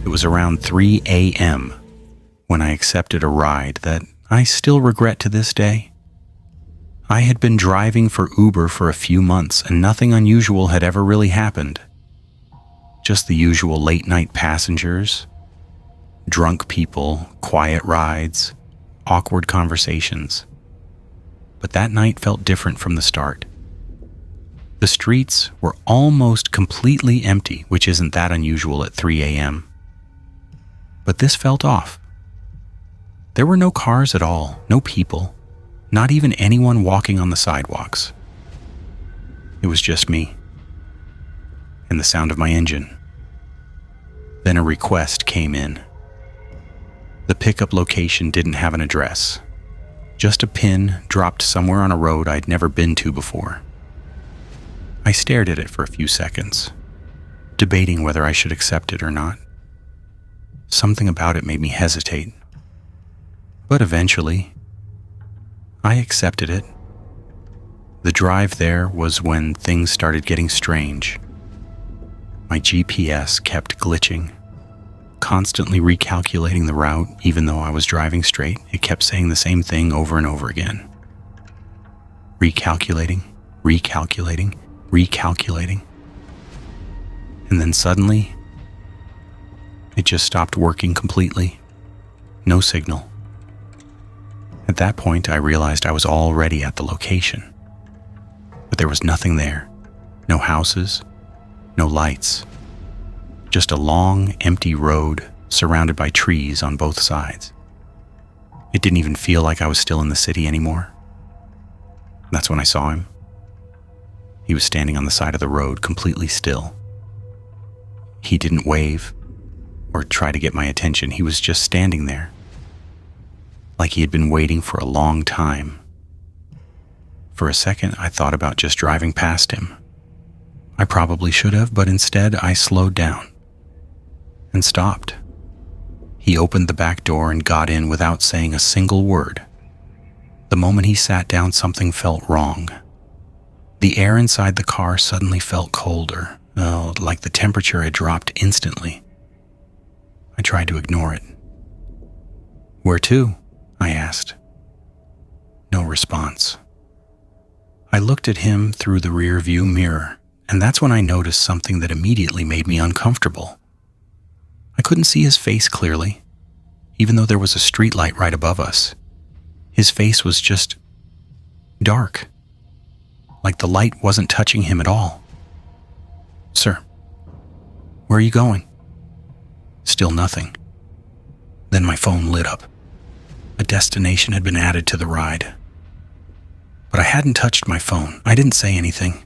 It was around 3 a.m. when I accepted a ride that I still regret to this day. I had been driving for Uber for a few months and nothing unusual had ever really happened. Just the usual late-night passengers, drunk people, quiet rides, awkward conversations. But that night felt different from the start. The streets were almost completely empty, which isn't that unusual at 3 a.m. But this felt off. There were no cars at all, no people, not even anyone walking on the sidewalks. It was just me and the sound of my engine. Then a request came in. The pickup location didn't have an address, just a pin dropped somewhere on a road I'd never been to before. I stared at it for a few seconds, debating whether I should accept it or not. Something about it made me hesitate. But eventually, I accepted it. The drive there was when things started getting strange. My GPS kept glitching, constantly recalculating the route. Even though I was driving straight, it kept saying the same thing over and over again. Recalculating, recalculating, recalculating. And then suddenly, it just stopped working completely. No signal. At that point, I realized I was already at the location. But there was nothing there. No houses, no lights. Just a long, empty road surrounded by trees on both sides. It didn't even feel like I was still in the city anymore. That's when I saw him. He was standing on the side of the road, completely still. He didn't wave or try to get my attention. He was just standing there, like he had been waiting for a long time. For a second, I thought about just driving past him. I probably should have, but instead I slowed down and stopped. He opened the back door and got in without saying a single word. The moment he sat down, something felt wrong. The air inside the car suddenly felt colder, like the temperature had dropped instantly. I tried to ignore it. "Where to?" I asked. No response. I looked at him through the rear view mirror, and that's when I noticed something that immediately made me uncomfortable. I couldn't see his face clearly, even though there was a street light right above us. His face was just dark, like the light wasn't touching him at all. "Sir, where are you going?" Still nothing. Then my phone lit up. A destination had been added to the ride. But I hadn't touched my phone. I didn't say anything.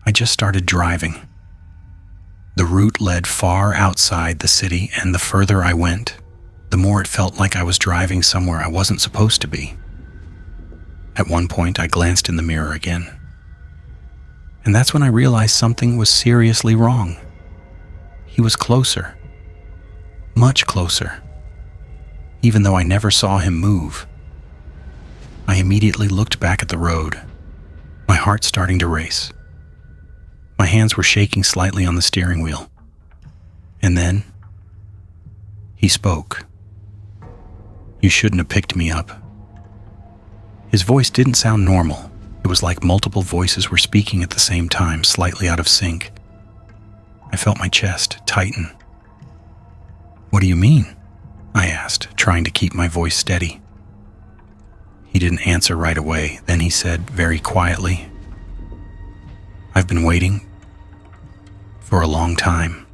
I just started driving. The route led far outside the city, and the further I went, the more it felt like I was driving somewhere I wasn't supposed to be. At one point, I glanced in the mirror again. And that's when I realized something was seriously wrong. He was closer. Much closer. Even though I never saw him move. I immediately looked back at the road, my heart starting to race. My hands were shaking slightly on the steering wheel. And then, he spoke. "You shouldn't have picked me up." His voice didn't sound normal. It was like multiple voices were speaking at the same time, slightly out of sync. I felt my chest tighten. "What do you mean?" I asked, trying to keep my voice steady. He didn't answer right away. Then he said very quietly, "I've been waiting for a long time."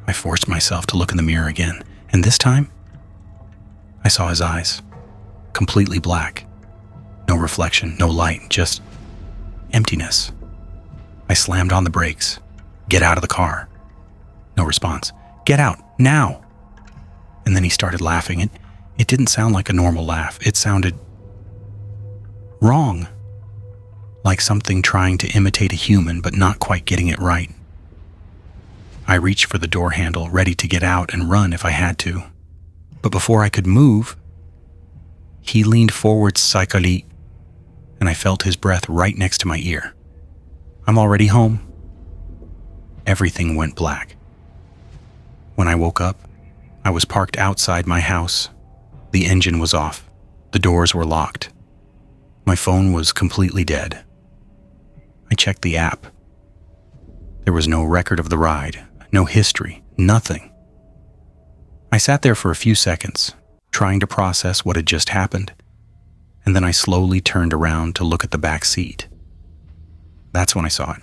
I forced myself to look in the mirror again, and this time, I saw his eyes, completely black. No reflection, no light, just emptiness. I slammed on the brakes. "Get out of the car." No response. "Get out, now!" And then he started laughing. It didn't sound like a normal laugh. It sounded wrong. Like something trying to imitate a human, but not quite getting it right. I reached for the door handle, ready to get out and run if I had to. But before I could move, he leaned forward psychically, and I felt his breath right next to my ear. "I'm already home." Everything went black. When I woke up, I was parked outside my house. The engine was off. The doors were locked. My phone was completely dead. I checked the app. There was no record of the ride, no history, nothing. I sat there for a few seconds, trying to process what had just happened, and then I slowly turned around to look at the back seat. That's when I saw it.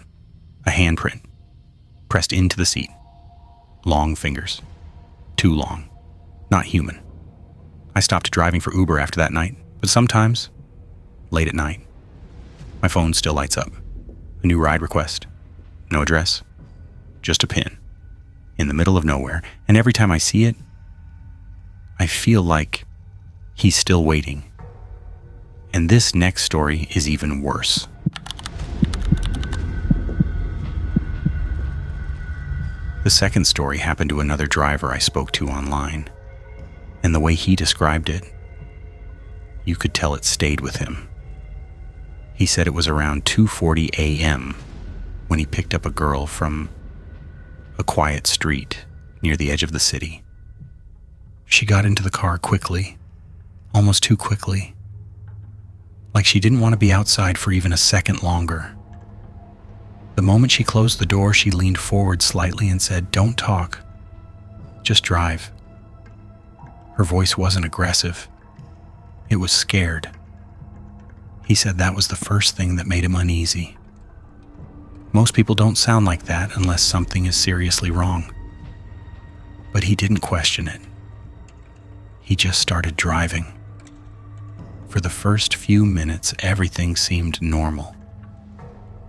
A handprint, pressed into the seat. Long fingers. Too long. Not human. I stopped driving for Uber after that night, but sometimes, late at night, my phone still lights up. A new ride request. No address. Just a pin. In the middle of nowhere, and every time I see it, I feel like he's still waiting. And this next story is even worse. The second story happened to another driver I spoke to online, and the way he described it, you could tell it stayed with him. He said it was around 2:40 a.m. when he picked up a girl from a quiet street near the edge of the city. She got into the car quickly, almost too quickly, like she didn't want to be outside for even a second longer. The moment she closed the door, she leaned forward slightly and said, "Don't talk, just drive." Her voice wasn't aggressive. It was scared. He said that was the first thing that made him uneasy. Most people don't sound like that unless something is seriously wrong. But he didn't question it. He just started driving. For the first few minutes, everything seemed normal.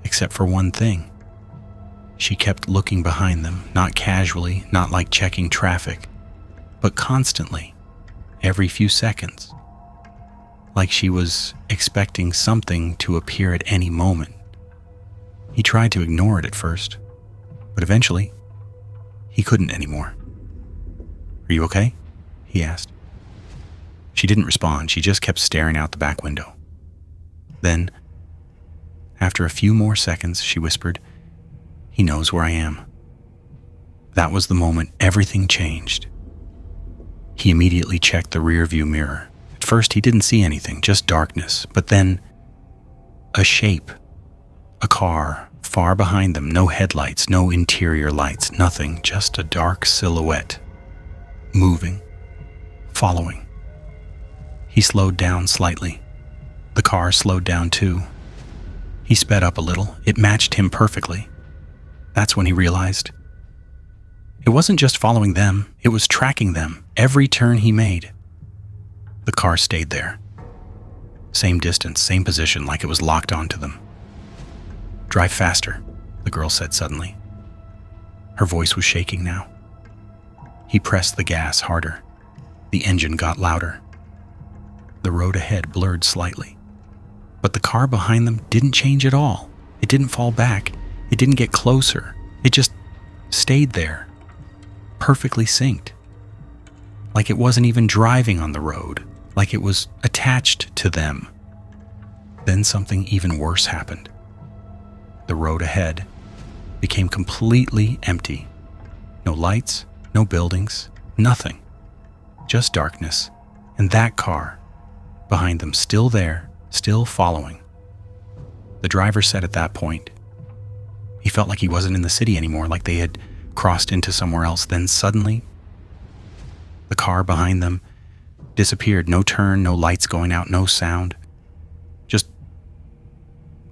Except for one thing. She kept looking behind them, not casually, not like checking traffic, but constantly, every few seconds. Like she was expecting something to appear at any moment. He tried to ignore it at first, but eventually, he couldn't anymore. "Are you okay?" he asked. She didn't respond. She just kept staring out the back window. Then, after a few more seconds, she whispered, "He knows where I am." That was the moment everything changed. He immediately checked the rearview mirror. At first, he didn't see anything, just darkness. But then, a shape. A car, far behind them, no headlights, no interior lights, nothing, just a dark silhouette. Moving. Following. He slowed down slightly. The car slowed down too. He sped up a little. It matched him perfectly. That's when he realized it wasn't just following them, it was tracking them, every turn he made. The car stayed there. Same distance, same position, like it was locked onto them. "Drive faster," the girl said suddenly. Her voice was shaking now. He pressed the gas harder. The engine got louder. The road ahead blurred slightly. But the car behind them didn't change at all. It didn't fall back. It didn't get closer. It just stayed there, perfectly synced. Like it wasn't even driving on the road, like it was attached to them. Then something even worse happened. The road ahead became completely empty. No lights, no buildings, nothing. Just darkness. And that car behind them still there, still following. The driver said at that point, he felt like he wasn't in the city anymore, like they had crossed into somewhere else. Then suddenly, the car behind them disappeared. No turn, no lights going out, no sound. Just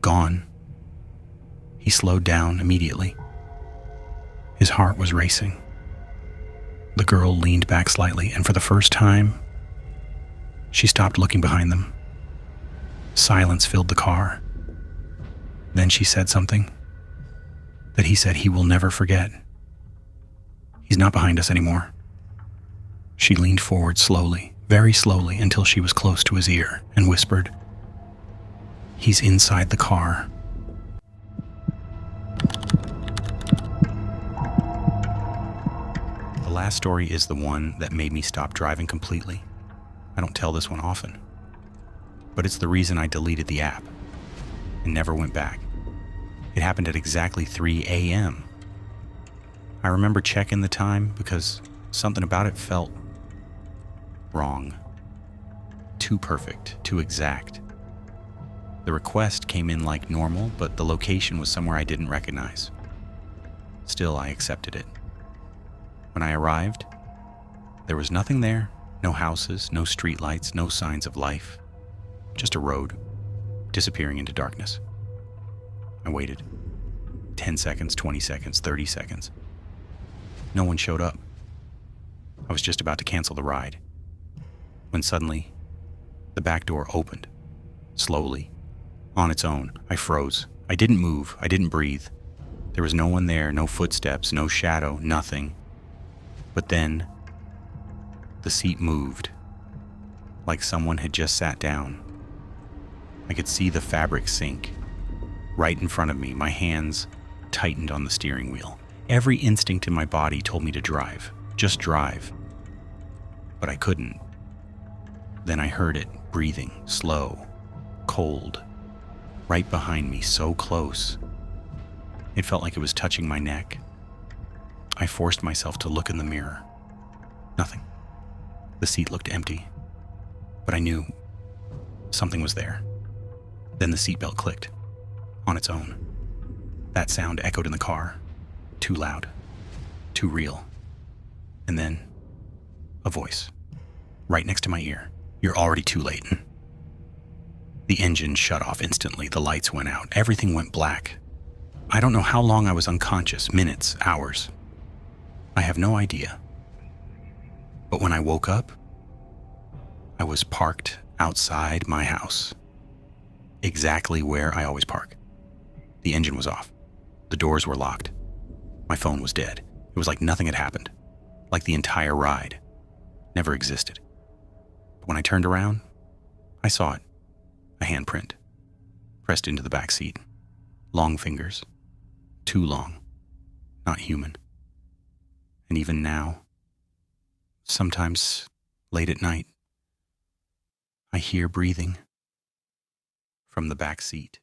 gone. He slowed down immediately. His heart was racing. The girl leaned back slightly, and for the first time, she stopped looking behind them. Silence filled the car. Then she said something that he said he will never forget. "He's not behind us anymore." She leaned forward slowly, very slowly, until she was close to his ear and whispered, "He's inside the car." The last story is the one that made me stop driving completely. I don't tell this one often, but it's the reason I deleted the app and never went back. It happened at exactly 3 a.m. I remember checking the time because something about it felt wrong. Too perfect, too exact. The request came in like normal, but the location was somewhere I didn't recognize. Still, I accepted it. When I arrived, there was nothing there. No houses, no streetlights, no signs of life. Just a road, disappearing into darkness. I waited. 10 seconds, 20 seconds, 30 seconds. No one showed up. I was just about to cancel the ride, when suddenly, the back door opened. Slowly. On its own. I froze. I didn't move. I didn't breathe. There was no one there, no footsteps, no shadow, nothing. But then, the seat moved, like someone had just sat down. I could see the fabric sink. Right in front of me, my hands tightened on the steering wheel. Every instinct in my body told me to drive. Just drive. But I couldn't. Then I heard it, breathing, slow, cold, right behind me, so close. It felt like it was touching my neck. I forced myself to look in the mirror. Nothing. The seat looked empty, but I knew something was there. Then the seatbelt clicked, on its own. That sound echoed in the car, too loud, too real. And then, a voice, right next to my ear. You're already too late. The engine shut off instantly, the lights went out, everything went black. I don't know how long I was unconscious, minutes, hours. I have no idea. But when I woke up, I was parked outside my house, exactly where I always park. The engine was off. The doors were locked. My phone was dead. It was like nothing had happened, like the entire ride never existed. But when I turned around, I saw it, a handprint, pressed into the back seat. Long fingers, too long, not human. And even now, sometimes late at night, I hear breathing from the back seat.